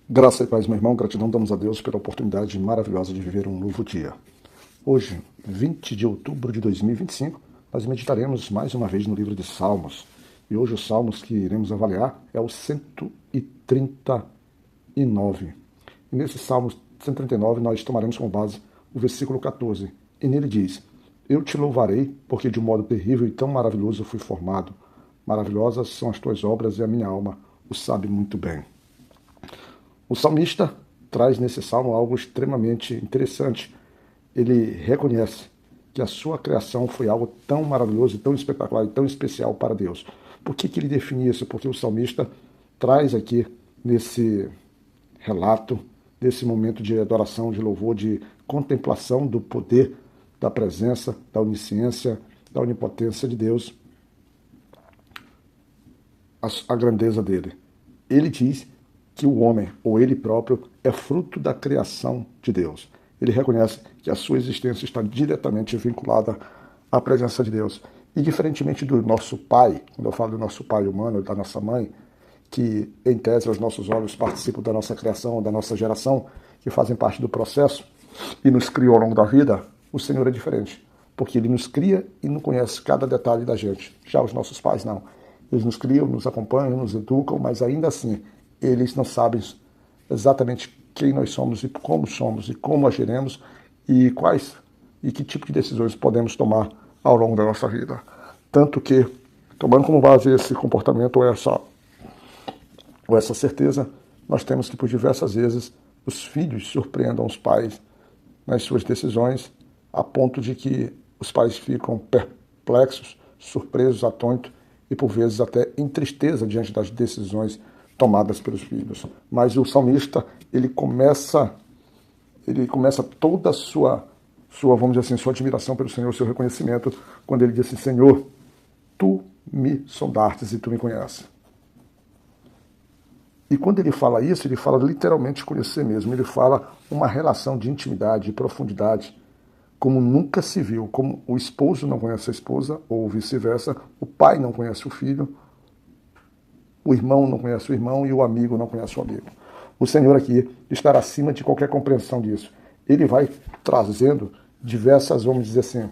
Graça e paz, meu irmão, gratidão damos a Deus pela oportunidade maravilhosa de viver um novo dia. Hoje, 20 de outubro de 2025, nós meditaremos mais uma vez no livro de Salmos. E hoje os Salmos que iremos avaliar é o 139. E nesse Salmo 139 nós tomaremos como base o versículo 14. E nele diz: Eu te louvarei, porque de um modo terrível e tão maravilhoso eu fui formado. Maravilhosas são as tuas obras e a minha alma o sabe muito bem. O salmista traz nesse salmo algo extremamente interessante. Ele reconhece que a sua criação foi algo tão maravilhoso, tão espetacular e tão especial para Deus. Por que ele define isso? Porque o salmista traz aqui nesse relato, nesse momento de adoração, de louvor, de contemplação do poder, da presença, da onisciência, da onipotência de Deus, a grandeza dele. Ele diz que o homem, ou ele próprio, é fruto da criação de Deus. Ele reconhece que a sua existência está diretamente vinculada à presença de Deus. E diferentemente do nosso pai, quando eu falo do nosso pai humano, da nossa mãe, que em tese aos nossos olhos participam da nossa criação, da nossa geração, que fazem parte do processo e nos criam ao longo da vida, o Senhor é diferente. Porque Ele nos cria e não conhece cada detalhe da gente. Já os nossos pais não. Eles nos criam, nos acompanham, nos educam, mas ainda assim eles não sabem exatamente quem nós somos e como agiremos e quais e que tipo de decisões podemos tomar ao longo da nossa vida. Tanto que, tomando como base esse comportamento ou essa certeza, nós temos que por diversas vezes os filhos surpreendam os pais nas suas decisões a ponto de que os pais ficam perplexos, surpresos, atônitos e por vezes até em tristeza diante das decisões tomadas pelos filhos. Mas o salmista, ele começa toda a sua, vamos dizer assim, sua admiração pelo Senhor, seu reconhecimento, quando ele diz assim: Senhor, tu me sondastes e tu me conheces. E quando ele fala isso, ele fala literalmente conhecer mesmo. Ele fala uma relação de intimidade, de profundidade, como nunca se viu, como o esposo não conhece a esposa, ou vice-versa, o pai não conhece o filho, o irmão não conhece o irmão e o amigo não conhece o amigo. O Senhor aqui está acima de qualquer compreensão disso. Ele vai trazendo diversas, vamos dizer assim,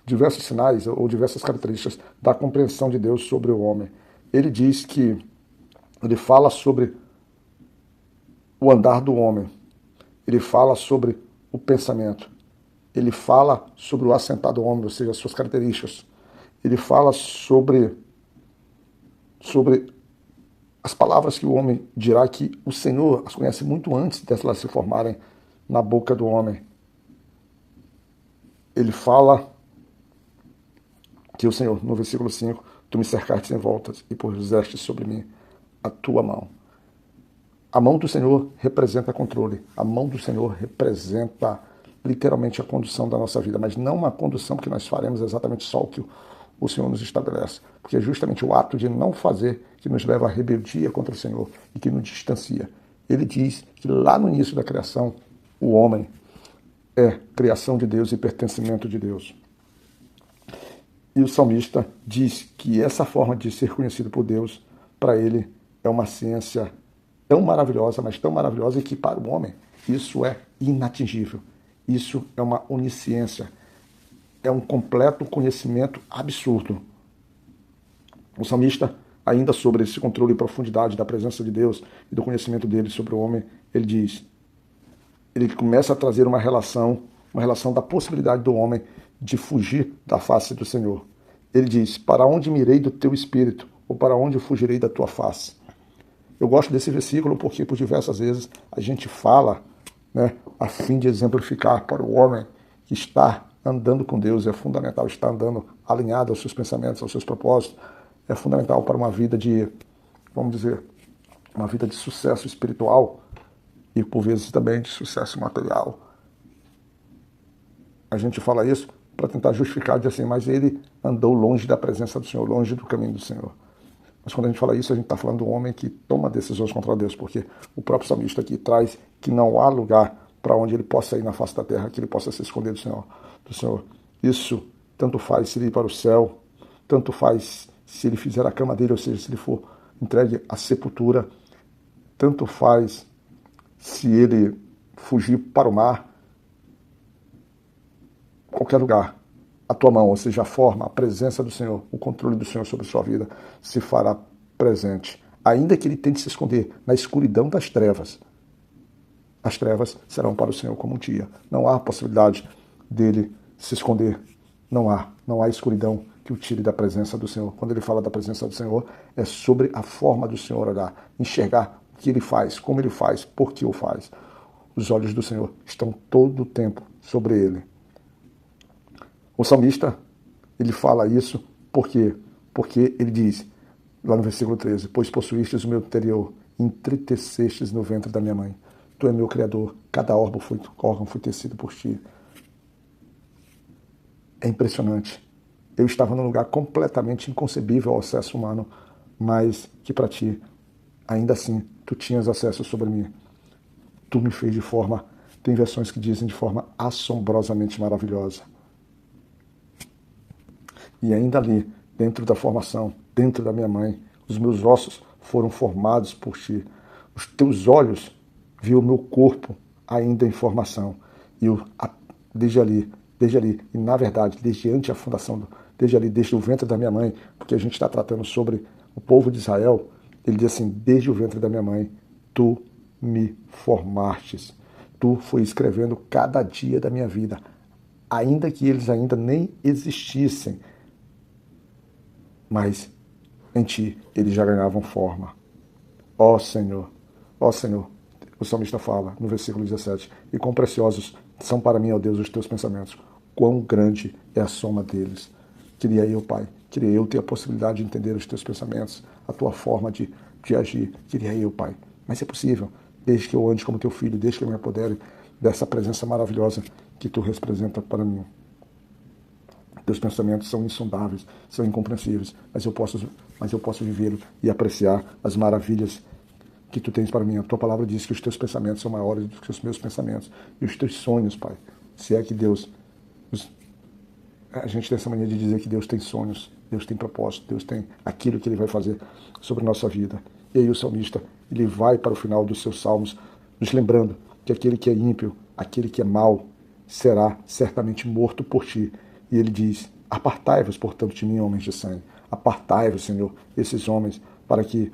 diversos sinais ou diversas características da compreensão de Deus sobre o homem. Ele diz que ele fala sobre o andar do homem, ele fala sobre o pensamento, ele fala sobre o assentar do homem, ou seja, as suas características. Ele fala sobre as palavras que o homem dirá, que o Senhor as conhece muito antes de elas se formarem na boca do homem. Ele fala que o Senhor, no versículo 5, tu me cercaste em voltas e puseste sobre mim a tua mão. A mão do Senhor representa controle. A mão do Senhor representa literalmente a condução da nossa vida, mas não uma condução que nós faremos exatamente só o que o Senhor nos estabelece, porque é justamente o ato de não fazer que nos leva à rebeldia contra o Senhor e que nos distancia. Ele diz que lá no início da criação, o homem é criação de Deus e pertencimento de Deus. E o salmista diz que essa forma de ser conhecido por Deus, para ele, é uma ciência tão maravilhosa, mas tão maravilhosa que para o homem isso é inatingível. Isso é uma onisciência, é um completo conhecimento absurdo. O salmista, ainda sobre esse controle e profundidade da presença de Deus e do conhecimento dele sobre o homem, ele diz, ele começa a trazer uma relação da possibilidade do homem de fugir da face do Senhor. Ele diz: para onde me irei do teu espírito, ou para onde fugirei da tua face? Eu gosto desse versículo porque por diversas vezes a gente fala, a fim de exemplificar para o homem que está andando com Deus, é fundamental estar andando alinhado aos seus pensamentos, aos seus propósitos, é fundamental para uma vida de, vamos dizer, uma vida de sucesso espiritual e por vezes também de sucesso material. A gente fala isso para tentar justificar, dizer assim, mas ele andou longe da presença do Senhor, longe do caminho do Senhor. Mas quando a gente fala isso, a gente está falando do homem que toma decisões contra Deus, porque o próprio salmista aqui traz que não há lugar para onde ele possa ir na face da terra, que ele possa se esconder do Senhor. Isso tanto faz se ele ir para o céu, tanto faz se ele fizer a cama dele, ou seja, se ele for entregue à sepultura, tanto faz se ele fugir para o mar, qualquer lugar, a tua mão, ou seja, a forma, a presença do Senhor, o controle do Senhor sobre a sua vida se fará presente. Ainda que ele tente se esconder na escuridão das trevas, as trevas serão para o Senhor como um dia. Não há possibilidade dele se esconder. Não há escuridão que o tire da presença do Senhor. Quando ele fala da presença do Senhor, é sobre a forma do Senhor olhar, enxergar o que ele faz, como ele faz, por que o faz. Os olhos do Senhor estão todo o tempo sobre ele. O salmista, ele fala isso porque ele diz, lá no versículo 13, pois possuístes o meu interior, entretecestes no ventre da minha mãe. Tu é meu Criador, cada órgão foi tecido por ti. É impressionante. Eu estava num lugar completamente inconcebível ao acesso humano, mas que para ti, ainda assim, tu tinhas acesso sobre mim. Tu me fez de forma, tem versões que dizem de forma assombrosamente maravilhosa. E ainda ali, dentro da formação, dentro da minha mãe, os meus ossos foram formados por ti. Os teus olhos viu o meu corpo ainda em formação. E desde ali, e na verdade, desde antes da fundação, desde o ventre da minha mãe, porque a gente está tratando sobre o povo de Israel, ele diz assim, desde o ventre da minha mãe, tu me formastes. Tu foi escrevendo cada dia da minha vida, ainda que eles ainda nem existissem, mas em ti eles já ganhavam forma. Ó Senhor, o salmista fala no versículo 17, e quão preciosos são para mim, ó Deus, os teus pensamentos, quão grande é a soma deles. Queria eu, Pai, ter a possibilidade de entender os teus pensamentos, a tua forma de agir. Queria eu, Pai, mas é possível, desde que eu ande como teu filho, desde que eu me apodere dessa presença maravilhosa que tu representa para mim. Teus pensamentos são insondáveis, são incompreensíveis, mas eu posso vivê-lo e apreciar as maravilhas que tu tens para mim. A tua palavra diz que os teus pensamentos são maiores do que os meus pensamentos. E os teus sonhos, Pai. Se é que Deus... A gente tem essa mania de dizer que Deus tem sonhos, Deus tem propósito, Deus tem aquilo que Ele vai fazer sobre a nossa vida. E aí o salmista, ele vai para o final dos seus salmos, nos lembrando que aquele que é ímpio, aquele que é mau, será certamente morto por ti. E ele diz, apartai-vos, portanto, de mim, homens de sangue. Apartai-vos, Senhor, esses homens, para que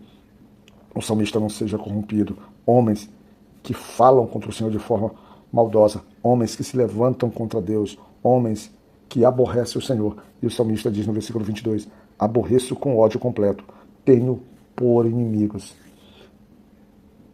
o salmista não seja corrompido. Homens que falam contra o Senhor de forma maldosa. Homens que se levantam contra Deus. Homens que aborrecem o Senhor. E o salmista diz no versículo 22, aborreço com ódio completo. Tenho por inimigos.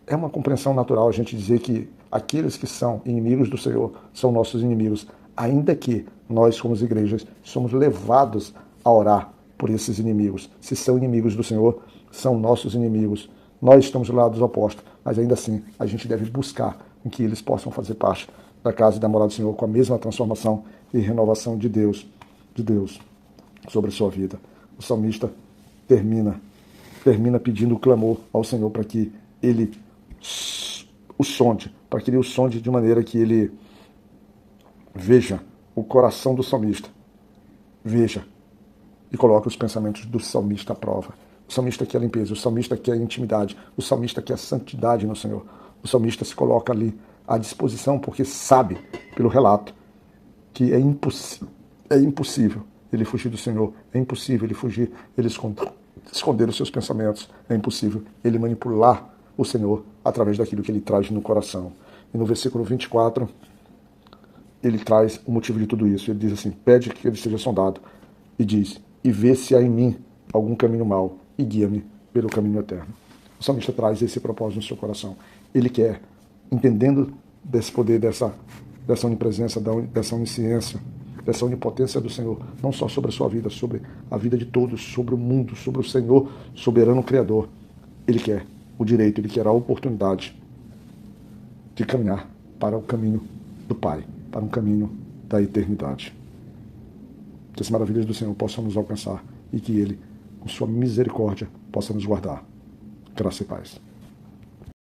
É uma compreensão natural a gente dizer que aqueles que são inimigos do Senhor são nossos inimigos. Ainda que nós, como as igrejas, somos levados a orar por esses inimigos. Se são inimigos do Senhor, são nossos inimigos. Nós estamos do lado dos opostos, mas ainda assim a gente deve buscar em que eles possam fazer parte da casa e da morada do Senhor com a mesma transformação e renovação de Deus sobre a sua vida. O salmista termina pedindo o clamor ao Senhor para que Ele o sonde de maneira que Ele veja o coração do salmista, veja e coloque os pensamentos do salmista à prova. O salmista quer limpeza, o salmista quer intimidade, o salmista quer santidade no Senhor. O salmista se coloca ali à disposição porque sabe, pelo relato, que é impossível ele fugir do Senhor, é impossível ele esconder os seus pensamentos, é impossível ele manipular o Senhor através daquilo que ele traz no coração. E no versículo 24, ele traz o motivo de tudo isso. Ele diz assim, pede que ele seja sondado, e diz, e vê se há em mim algum caminho mau, e guia-me pelo caminho eterno. O salmista traz esse propósito no seu coração. Ele quer, entendendo desse poder, dessa onipresença, dessa onisciência, dessa onipotência do Senhor, não só sobre a sua vida, sobre a vida de todos, sobre o mundo, sobre o Senhor soberano Criador. Ele quer o direito, ele quer a oportunidade de caminhar para o caminho do Pai, para um caminho da eternidade. Que as maravilhas do Senhor possam nos alcançar e que Ele, com sua misericórdia, possa nos guardar. Graça e paz.